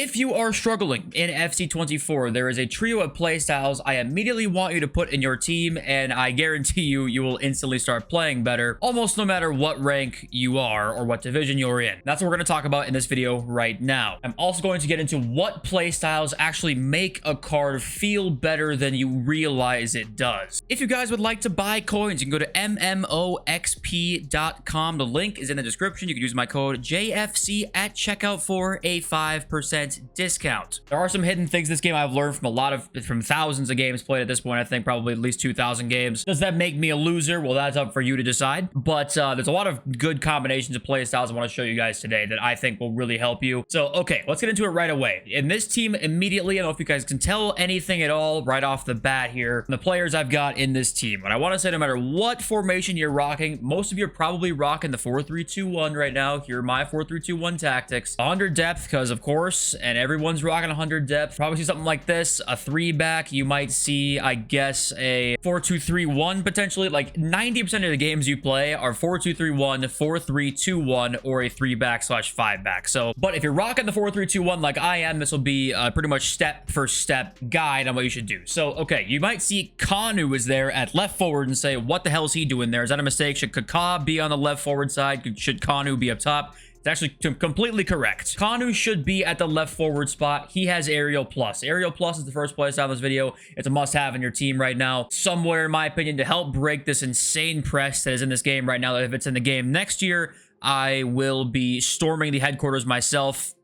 If you are struggling in FC24, there is a trio of playstyles I immediately want you to put in your team, and I guarantee you, you will instantly start playing better, almost no matter what rank you are or what division you're in. That's what we're going to talk about in this video right now. I'm also going to get into what playstyles actually make a card feel better than you realize it does. If you guys would like to buy coins, you can go to mmoxp.com. The link is in the description. You can use my code JFC at checkout for a 5% discount. There are some hidden things this game I've learned from thousands of games played at this point. I think probably at least 2,000 games. Does that make me a loser? Well, that's up for you to decide. But there's a lot of good combinations of play styles I want to show you guys today that I think will really help you. So, okay, let's get into it right away. In this team, immediately, I don't know if you guys can tell anything at all right off the bat here, the players I've got in this team. But I want to say no matter what formation you're rocking, most of you are probably rocking the 4-3-2-1 right now. Here are my 4-3-2-1 tactics. 100 depth, because of course, and everyone's rocking 100 depth. Probably see something like this, a 3-back. You might see, I guess, a 4-2-3-1 potentially. Like 90% of the games you play are 4-2-3-1, 4-3-2-1, or a 3-back/5-back. So, but if you're rocking the 4-3-2-1 like I am, this will be pretty much step-for-step guide on what you should do. So, okay, you might see Kanu is there at left forward and say, what the hell is he doing there? Is that a mistake? Should Kaká be on the left forward side? Should Kanu be up top? It's actually completely correct. Kanu should be at the left forward spot. He has Aerial Plus. Aerial Plus is the first playstyle in this video. It's a must-have in your team right now. Somewhere, in my opinion, to help break this insane press that is in this game right now. That if it's in the game next year, I will be storming the headquarters myself.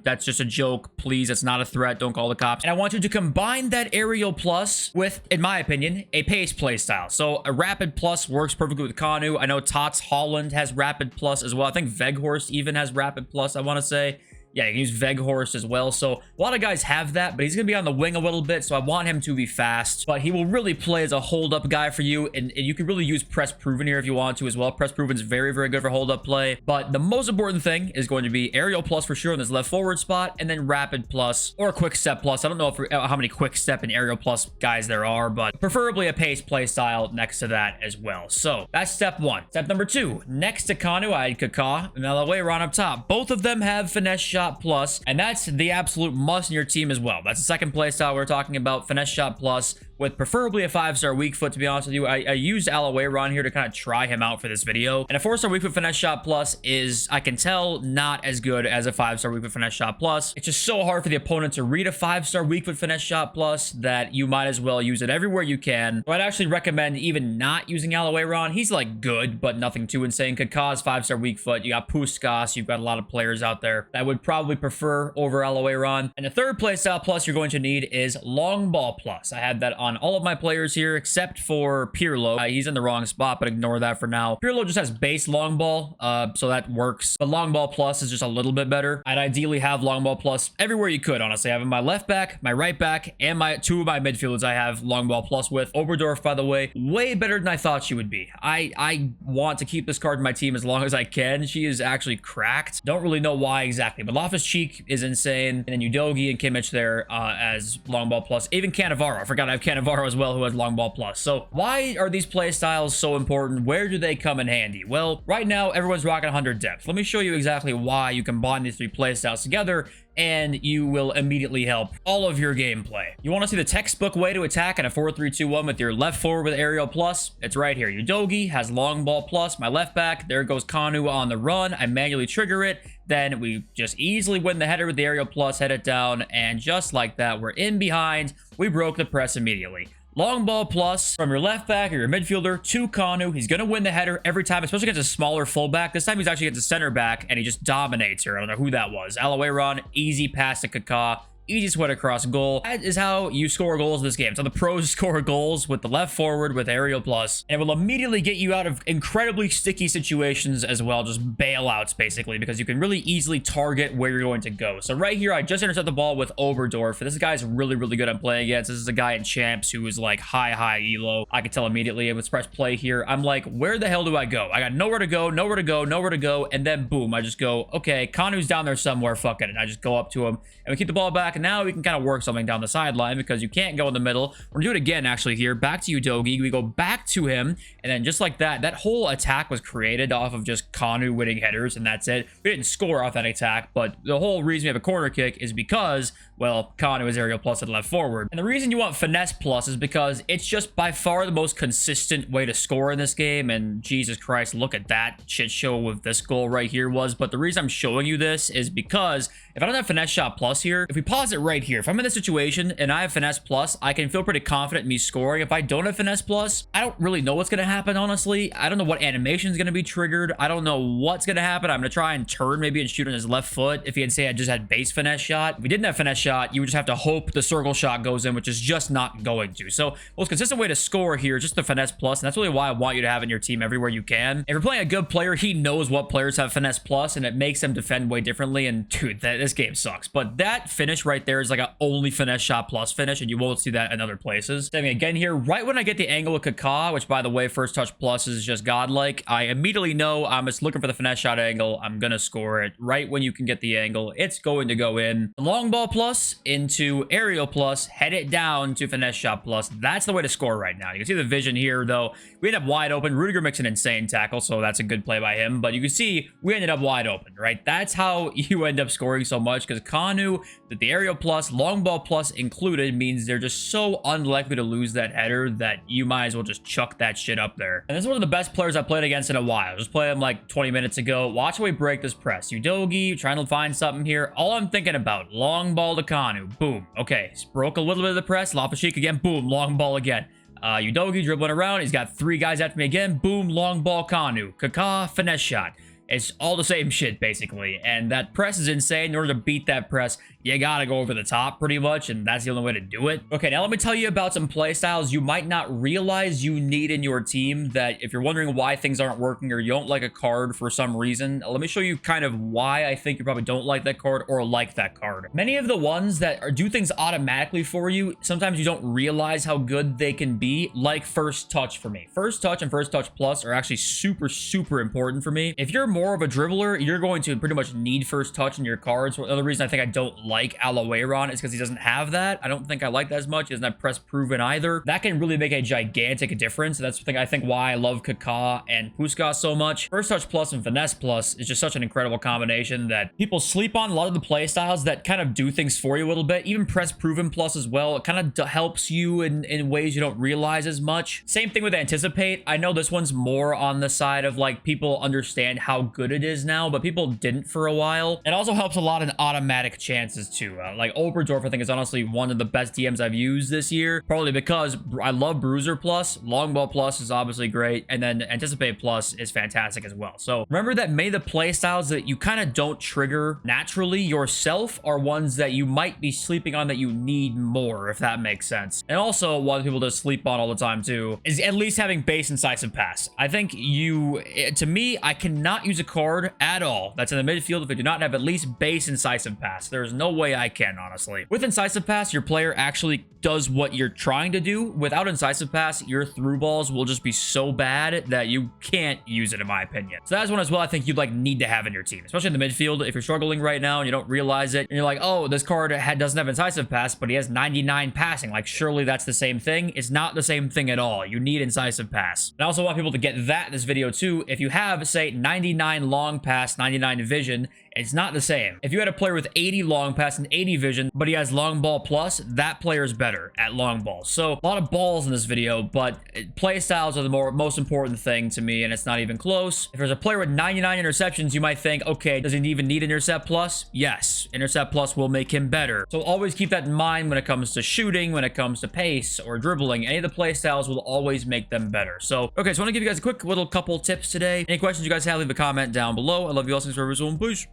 That's just a joke. Please, it's not a threat. Don't call the cops. And I want you to combine that Aerial Plus with, in my opinion, a pace playstyle. So a Rapid Plus works perfectly with Kanu. I know Tots Holland has Rapid Plus as well. I think Veghorst even has Rapid Plus, I want to say. Yeah, you can use Veghorst as well. So a lot of guys have that, but he's going to be on the wing a little bit, so I want him to be fast. But he will really play as a hold-up guy for you, and you can really use Press Proven here if you want to as well. Press Proven is very, very good for hold-up play. But the most important thing is going to be Aerial Plus for sure in this left forward spot, and then Rapid Plus or Quick Step Plus. I don't know how many Quick Step and Aerial Plus guys there are, but preferably a pace play style next to that as well. So that's step one. Step number two, next to Kanu, I had Kaká and Alawayron up top. Both of them have Finesse Shot Plus, and that's the absolute must in your team as well. That's the second playstyle we're talking about, Finesse Shot Plus, with preferably a 5-star weak foot, to be honest with you. I used Alawayron here to kind of try him out for this video. And a 4-star weak foot Finesse Shot Plus is, I can tell, not as good as a 5-star weak foot Finesse Shot Plus. It's just so hard for the opponent to read a 5-star weak foot Finesse Shot Plus that you might as well use it everywhere you can. So I'd actually recommend even not using Alawayron. He's like good, but nothing too insane. Kaká's 5-star weak foot. You got Puskas. You've got a lot of players out there that would probably prefer over Alawayron. And the third playstyle plus you're going to need is Long Ball Plus. I had that on all of my players here except for Pirlo. He's in the wrong spot, but ignore that for now. Pirlo just has base long ball, so that works. But long ball plus is just a little bit better. I'd ideally have long ball plus everywhere you could, honestly. I have my left back, my right back, and two of my midfielders I have long ball plus with. Oberdorf, by the way, way better than I thought she would be. I want to keep this card in my team as long as I can. She is actually cracked. Don't really know why exactly, but Loftus-Cheek is insane. And then Udogi and Kimmich there as long ball plus. Even Cannavaro. I forgot I have Cannavaro as well, who has long ball plus. So why are these play styles so important? Where do they come in handy? Well, right now everyone's rocking 100 depth. Let me show you exactly why you combine these three play styles together, and you will immediately help all of your gameplay. You want to see the textbook way to attack in a 4-3-2-1 with your left forward with Aerial Plus? It's right here. Udogi has long ball plus. My left back, there goes Kanu on the run. I manually trigger it. Then we just easily win the header with the Aerial Plus, head it down, and just like that, we're in behind. We broke the press immediately. Long ball plus from your left back or your midfielder to Kanu. He's going to win the header every time, especially against a smaller fullback. This time he's actually against a center back, and he just dominates her. I don't know who that was. Alawayron, easy pass to Kaká. Easy sweat across goal. That is how you score goals in this game. So the pros score goals with the left forward with Aerial Plus, and it will immediately get you out of incredibly sticky situations as well, just bailouts basically, because you can really easily target where you're going to go. So right here, I just intercept the ball with Oberdorf. This guy's really, really good at playing against. This is a guy in champs who is like high elo. I can tell immediately. Let's press play here. I'm like, where the hell do I go? I got nowhere to go, nowhere to go, nowhere to go, and then boom, I just go, okay, Kanu's down there somewhere, fuck it, and I just go up to him, and we keep the ball back. attack. Now we can kind of work something down the sideline because you can't go in the middle. We're gonna do it again, actually, here. Back to Udogi. We go back to him, and then just like that, that whole attack was created off of just Kanu winning headers, and that's it. We didn't score off that attack, but the whole reason we have a corner kick is because, well, Kanu is aerial plus and left forward. And the reason you want finesse plus is because it's just by far the most consistent way to score in this game, and Jesus Christ, look at that shit show with this goal right here was. But the reason I'm showing you this is because if I don't have finesse shot plus here, if we pause it right here, if I'm in this situation and I have finesse plus, I can feel pretty confident in me scoring. If I don't have finesse plus, I don't really know what's going to happen, honestly. I don't know what animation is going to be triggered. I don't know what's going to happen. I'm going to try and turn maybe and shoot on his left foot if he had say I just had base finesse shot. If we didn't have finesse shot, you would just have to hope the circle shot goes in, which is just not going to. So most consistent way to score here is just the finesse plus, and that's really why I want you to have in your team everywhere you can. If you're playing a good player, he knows what players have finesse plus, and it makes them defend way differently. And dude, this game sucks. But that finish right there is like a only finesse shot plus finish, and you won't see that in other places. Saving again here, right when I get the angle with Kaká, which by the way, first touch plus is just godlike, I immediately know I'm just looking for the finesse shot angle. I'm gonna score it right when you can get the angle. It's going to go in. Long ball plus into aerial plus, head it down to finesse shot plus. That's the way to score right now. You can see the vision here, though. We end up wide open. Rudiger makes an insane tackle, so that's a good play by him. But you can see we ended up wide open, right? That's how you end up scoring so much, because Kanu, that the aerial plus, long ball plus included, means they're just so unlikely to lose that header that you might as well just chuck that shit up there. And this is one of the best players I played against in a while. Just played him like 20 minutes ago. Watch how we break this press. Udogi trying to find something here. All I'm thinking about, long ball to Kanu. Boom. Okay, broke a little bit of the press. Loftus-Cheek again. Boom. Long ball again. Udogi dribbling around. He's got three guys after me again. Boom. Long ball Kanu. Kaká, finesse shot. It's all the same shit, basically. And that press is insane. In order to beat that press, you gotta go over the top pretty much, and that's the only way to do it. Okay, now let me tell you about some play styles you might not realize you need in your team, that if you're wondering why things aren't working or you don't like a card for some reason, let me show you kind of why I think you probably don't like that card or like that card. Many of the ones that do things automatically for you, sometimes you don't realize how good they can be, like first touch for me. First touch and first touch plus are actually super, super important for me. If you're more of a dribbler, you're going to pretty much need first touch in your cards. Another reason I think I don't like Alawayron is because he doesn't have that. I don't think I like that as much. He doesn't have press proven either. That can really make a gigantic difference. That's the thing I think why I love Kaká and Puskás so much. First touch plus and finesse plus is just such an incredible combination that people sleep on. A lot of the play styles that kind of do things for you a little bit, even press proven plus as well. It kind of helps you in ways you don't realize as much. Same thing with anticipate. I know this one's more on the side of like people understand how good it is now, but people didn't for a while. It also helps a lot in automatic chances too. Like Oberdorf, I think, is honestly one of the best DMs I've used this year, probably because I love Bruiser plus, long ball plus is obviously great, and then anticipate plus is fantastic as well. So remember that many of the play styles that you kind of don't trigger naturally yourself are ones that you might be sleeping on that you need more, if that makes sense. And also, one people just sleep on all the time too is at least having base incisive pass. I think to me, I cannot use a card at all that's in the midfield if I do not have at least base incisive pass. There's no way I can, honestly. With incisive pass, your player actually does what you're trying to do. Without incisive pass, your through balls will just be so bad that you can't use it, in my opinion. So that's one as well I think you'd like need to have in your team, especially in the midfield. If you're struggling right now and you don't realize it, and you're like, oh, this card doesn't have incisive pass, but he has 99 passing. Like, surely that's the same thing. It's not the same thing at all. You need incisive pass. And I also want people to get that in this video too. If you have, say, 99 long pass, 99 vision, it's not the same. If you had a player with 80 long pass and 80 vision, but he has long ball plus, that player is better at long balls. So a lot of balls in this video, but play styles are the most important thing to me, and it's not even close. If there's a player with 99 interceptions, you might think, okay, does he even need intercept plus? Yes, intercept plus will make him better. So always keep that in mind when it comes to shooting, when it comes to pace or dribbling. Any of the play styles will always make them better. So, okay, so I want to give you guys a quick little couple tips today. Any questions you guys have, leave a comment down below. I love you all. Thanks for everyone. Peace.